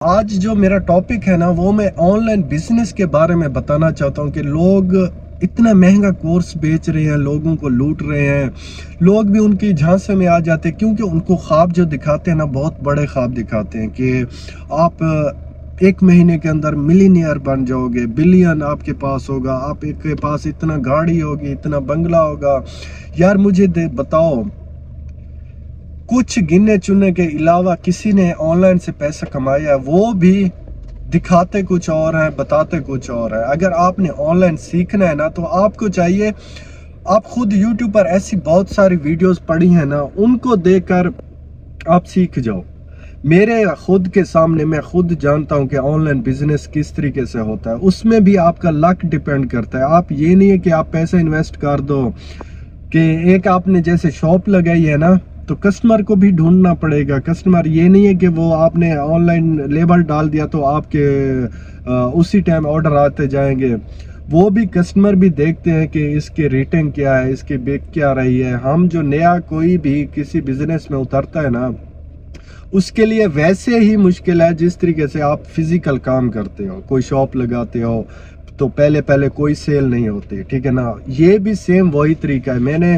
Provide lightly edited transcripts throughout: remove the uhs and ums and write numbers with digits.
آج جو میرا ٹاپک ہے نا وہ میں آن لائن بزنس کے بارے میں بتانا چاہتا ہوں کہ لوگ اتنا مہنگا کورس بیچ رہے ہیں، لوگوں کو لوٹ رہے ہیں، لوگ بھی ان کی جھانسے میں آ جاتے ہیں کیونکہ ان کو خواب جو دکھاتے ہیں نا بہت بڑے خواب دکھاتے ہیں کہ آپ ایک مہینے کے اندر ملینئر بن جاؤ گے، بلین آپ کے پاس ہوگا، آپ کے پاس اتنا گاڑی ہوگی، اتنا بنگلہ ہوگا۔ یار مجھے بتاؤ، کچھ گننے چننے کے علاوہ کسی نے آن لائن سے پیسہ کمایا ہے؟ وہ بھی دکھاتے کچھ اور ہیں، بتاتے کچھ اور ہے۔ اگر آپ نے آن لائن سیکھنا ہے نا تو آپ کو چاہیے، آپ خود یوٹیوب پر ایسی بہت ساری ویڈیوز پڑھی ہیں نا، ان کو دیکھ کر آپ سیکھ جاؤ۔ میرے خود کے سامنے میں خود جانتا ہوں کہ آن لائن بزنس کس طریقے سے ہوتا ہے، اس میں بھی آپ کا لک ڈیپینڈ کرتا ہے۔ آپ یہ نہیں ہے کہ آپ پیسہ انویسٹ کر دو، کہ ایک آپ نے جیسے شاپ لگائی ہے نا تو کسٹمر کو بھی ڈھونڈنا پڑے گا۔ کسٹمر یہ نہیں ہے کہ وہ آپ نے آن لائن لیبل ڈال دیا تو آپ کے اسی ٹائم آرڈر آتے جائیں گے۔ وہ بھی کسٹمر بھی دیکھتے ہیں کہ اس کے ریٹنگ کیا ہے، اس کی بک کیا رہی ہے۔ ہم جو نیا کوئی بھی کسی بزنس میں اترتا ہے نا، اس کے لیے ویسے ہی مشکل ہے جس طریقے سے آپ فزیکل کام کرتے ہو، کوئی شاپ لگاتے ہو تو پہلے کوئی سیل نہیں ہوتی، ٹھیک ہے نا۔ یہ بھی سیم وہی طریقہ ہے، میں نے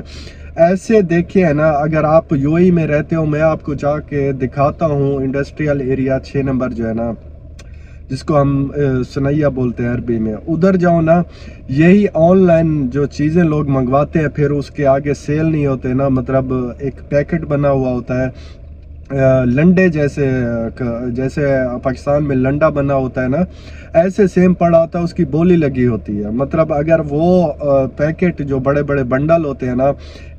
ایسے دیکھے ہیں نا۔ اگر آپ یو اے میں رہتے ہو، میں آپ کو جا کے دکھاتا ہوں انڈسٹریل ایریا 6 نمبر جو ہے نا، جس کو ہم سنیا بولتے ہیں عربی میں، ادھر جاؤ نا، یہی آن لائن جو چیزیں لوگ منگواتے ہیں پھر اس کے آگے سیل نہیں ہوتے نا، مطلب ایک پیکٹ بنا ہوا ہوتا ہے لنڈے جیسے پاکستان میں لنڈا بنا ہوتا ہے نا، ایسے سیم پڑا ہوتا ہے، اس کی بولی لگی ہوتی ہے۔ مطلب اگر وہ پیکٹ جو بڑے بڑے بنڈل ہوتے ہیں نا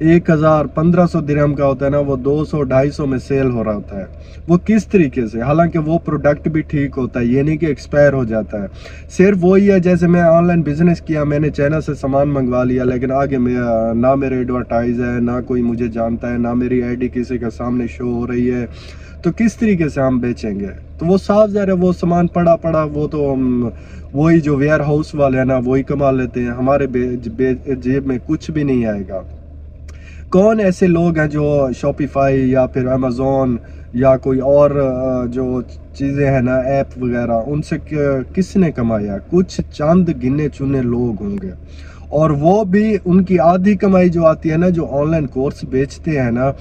1000-1500 درہم کا ہوتا ہے نا، وہ 200-250 میں سیل ہو رہا ہوتا ہے۔ وہ کس طریقے سے؟ حالانکہ وہ پروڈکٹ بھی ٹھیک ہوتا ہے، یہ نہیں کہ ایکسپائر ہو جاتا ہے۔ صرف وہی ہے جیسے میں آن لائن بزنس کیا، میں نے چائنا سے سامان منگوا لیا، لیکن آگے نہ میرے ایڈورٹائز ہے، نہ کوئی مجھے جانتا ہے، نہ میری آئی ڈی کسی کے سامنے شو ہو رہی ہے، تو کس طریقے سے ہم بیچیں گے؟ تو وہ صاف ظاہر ہے وہ سامان پڑا وہ تو وہی جو ویئر ہاؤس والے ہیں نا وہی کما لیتے ہیں، ہمارے جیب میں کچھ بھی نہیں آئے گا۔ کون ایسے لوگ ہیں جو شاپیفائی یا پھر امیزون یا کوئی اور جو چیزیں ہیں نا ایپ وغیرہ، ان سے کس نے کمایا؟ کچھ چند گنے چنے لوگ ہوں گے، اور وہ بھی ان کی آدھی کمائی جو آتی ہے نا، جو آن لائن کورس بیچتے ہیں نا،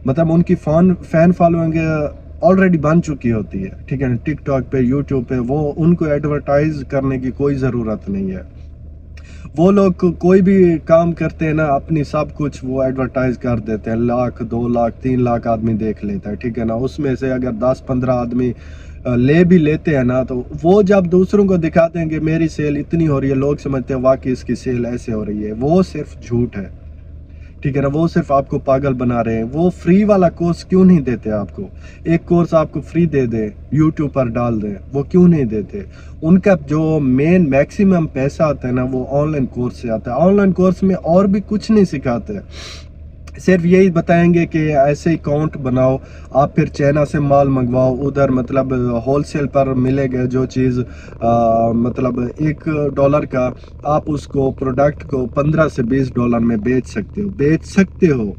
مطلب ان کی فین فالوئنگ آلریڈی بن چکی ہوتی ہے، ٹھیک ہے نا، ٹک ٹاک پہ، یوٹیوب پہ، وہ ان کو ایڈورٹائز کرنے کی کوئی ضرورت نہیں ہے۔ وہ لوگ کوئی بھی کام کرتے ہیں نا، اپنی سب کچھ وہ ایڈورٹائز کر دیتے ہیں، 1,00,000 2,00,000 3,00,000 آدمی دیکھ لیتا ہے، ٹھیک ہے نا۔ اس میں سے اگر 10-15 آدمی لے بھی لیتے ہیں نا، تو وہ جب دوسروں کو دکھاتے ہیں کہ میری سیل اتنی ہو رہی ہے، لوگ سمجھتے ہیں واقعی اس کی سیل ایسے ہو رہی ہے، وہ صرف جھوٹ ہے، ٹھیک ہے نا۔ وہ صرف آپ کو پاگل بنا رہے ہیں۔ وہ فری والا کورس کیوں نہیں دیتے آپ کو؟ ایک کورس آپ کو فری دے دیں، یوٹیوب پر ڈال دیں، وہ کیوں نہیں دیتے؟ ان کا جو میکسیمم پیسہ آتا ہے نا وہ آن لائن کورس سے آتا ہے۔ آن لائن کورس میں اور بھی کچھ نہیں سکھاتے، صرف یہی بتائیں گے کہ ایسے اکاؤنٹ بناؤ، آپ پھر چائنا سے مال منگواؤ، ادھر مطلب ہول سیل پر ملے گا جو چیز مطلب $1 کا، آپ اس کو پروڈکٹ کو $15 سے $20 میں بیچ سکتے ہو،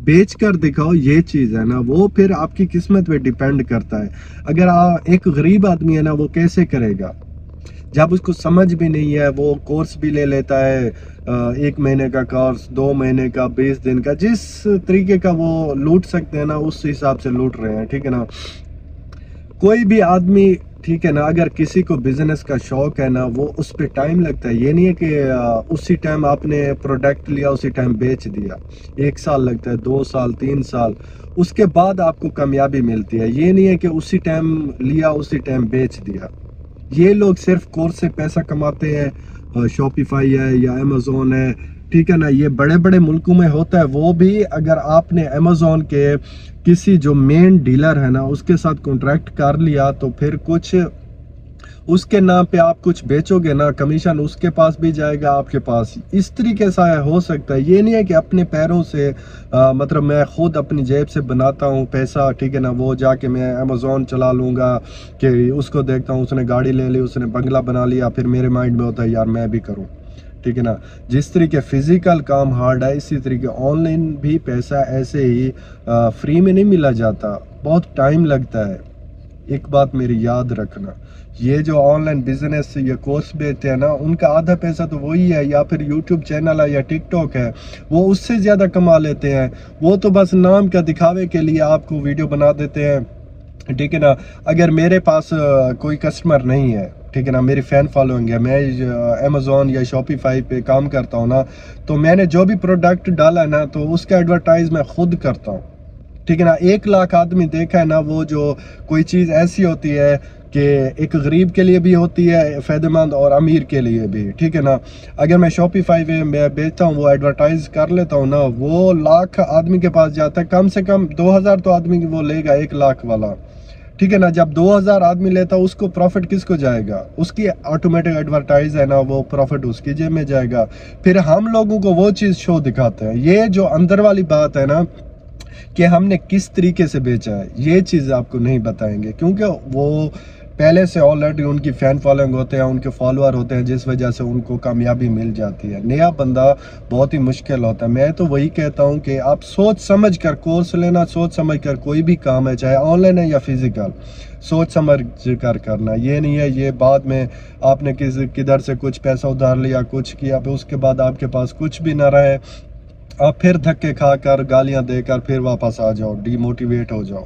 بیچ کر دکھاؤ۔ یہ چیز ہے نا، وہ پھر آپ کی قسمت پہ ڈیپینڈ کرتا ہے۔ اگر ایک غریب آدمی ہے نا، وہ کیسے کرے گا جب اس کو سمجھ بھی نہیں ہے؟ وہ کورس بھی لے لیتا ہے، 1 مہینے کا کورس، 2 مہینے کا، 20 دن کا، جس طریقے کا وہ لوٹ سکتے ہیں نا اس حساب سے لوٹ رہے ہیں، ٹھیک ہے نا۔ کوئی بھی آدمی، ٹھیک ہے نا، اگر کسی کو بزنس کا شوق ہے نا، وہ اس پہ ٹائم لگتا ہے۔ یہ نہیں ہے کہ اسی ٹائم آپ نے پروڈکٹ لیا اسی ٹائم بیچ دیا، 1 سال لگتا ہے، 2 سال، 3 سال، اس کے بعد آپ کو کامیابی ملتی ہے۔ یہ نہیں ہے کہ اسی ٹائم لیا اسی ٹائم بیچ دیا۔ یہ لوگ صرف کورس سے پیسہ کماتے ہیں، شاپیفائی ہے یا امیزون ہے، ٹھیک ہے نا، یہ بڑے بڑے ملکوں میں ہوتا ہے۔ وہ بھی اگر آپ نے امیزون کے کسی جو مین ڈیلر ہے نا اس کے ساتھ کانٹریکٹ کر لیا تو پھر کچھ اس کے نام پہ آپ کچھ بیچو گے نا، کمیشن اس کے پاس بھی جائے گا، آپ کے پاس۔ اس طریقے سے ہو سکتا ہے۔ یہ نہیں ہے کہ اپنے پیروں سے مطلب میں خود اپنی جیب سے بناتا ہوں پیسہ، ٹھیک ہے نا، وہ جا کے میں امیزون چلا لوں گا کہ اس کو دیکھتا ہوں اس نے گاڑی لے لی، اس نے بنگلہ بنا لیا، پھر میرے مائنڈ میں ہوتا ہے یار میں بھی کروں، ٹھیک ہے نا۔ جس طریقے فزیکل کام ہارڈ ہے، اسی طریقے آن لائن بھی پیسہ ایسے ہی فری میں نہیں ملا جاتا، بہت ٹائم لگتا ہے۔ ایک بات میری یاد رکھنا، یہ جو آن لائن بزنس یا کورس بیچتے ہیں نا، ان کا آدھا پیسہ تو وہی ہے، یا پھر یوٹیوب چینل ہے یا ٹک ٹاک ہے، وہ اس سے زیادہ کما لیتے ہیں۔ وہ تو بس نام کا دکھاوے کے لیے آپ کو ویڈیو بنا دیتے ہیں، ٹھیک ہے نا۔ اگر میرے پاس کوئی کسٹمر نہیں ہے، ٹھیک ہے نا، میری فین فالوئنگ ہے، میں امیزون یا شاپیفائی پہ کام کرتا ہوں نا، تو میں نے جو بھی پروڈکٹ ڈالا ہے نا، تو اس کا ایڈورٹائز میں خود کرتا ہوں، ٹھیک ہے نا۔ 1 لاکھ آدمی دیکھا ہے نا، وہ جو کوئی چیز ایسی ہوتی ہے کہ ایک غریب کے لیے بھی ہوتی ہے فائدہ مند اور امیر کے لیے بھی، ٹھیک ہے نا۔ اگر میں شاپیفائی پہ میں بیچتا ہوں، وہ ایڈورٹائز کر لیتا ہوں نا، وہ لاکھ آدمی کے پاس جاتا ہے، کم سے کم 2000 تو آدمی وہ لے گا 1 لاکھ والا، ٹھیک ہے نا۔ جب 2000 آدمی لیتا ہے، اس کو پروفٹ کس کو جائے گا؟ اس کی آٹومیٹک ایڈورٹائز ہے نا، وہ پروفٹ اس کی جیب میں جائے گا۔ پھر ہم لوگوں کو وہ چیز شو دکھاتے ہیں۔ یہ جو اندر والی بات ہے نا کہ ہم نے کس طریقے سے بیچا ہے، یہ چیز آپ کو نہیں بتائیں گے، کیونکہ وہ پہلے سے آلریڈی ان کی فین فالوئنگ ہوتے ہیں، ان کے فالوور ہوتے ہیں، جس وجہ سے ان کو کامیابی مل جاتی ہے۔ نیا بندہ بہت ہی مشکل ہوتا ہے۔ میں تو وہی کہتا ہوں کہ آپ سوچ سمجھ کر کورس لینا، سوچ سمجھ کر کوئی بھی کام ہے، چاہے آن لائن ہے یا فزیکل، سوچ سمجھ کر کرنا۔ یہ نہیں ہے یہ بعد میں آپ نے کدھر سے کچھ پیسہ ادھار لیا، کچھ کیا، پھر اس کے بعد آپ کے پاس کچھ بھی نہ رہے، آپ پھر دھکے کھا کر، گالیاں دے کر پھر واپس آ جاؤ، ڈی موٹیویٹ ہو جاؤ۔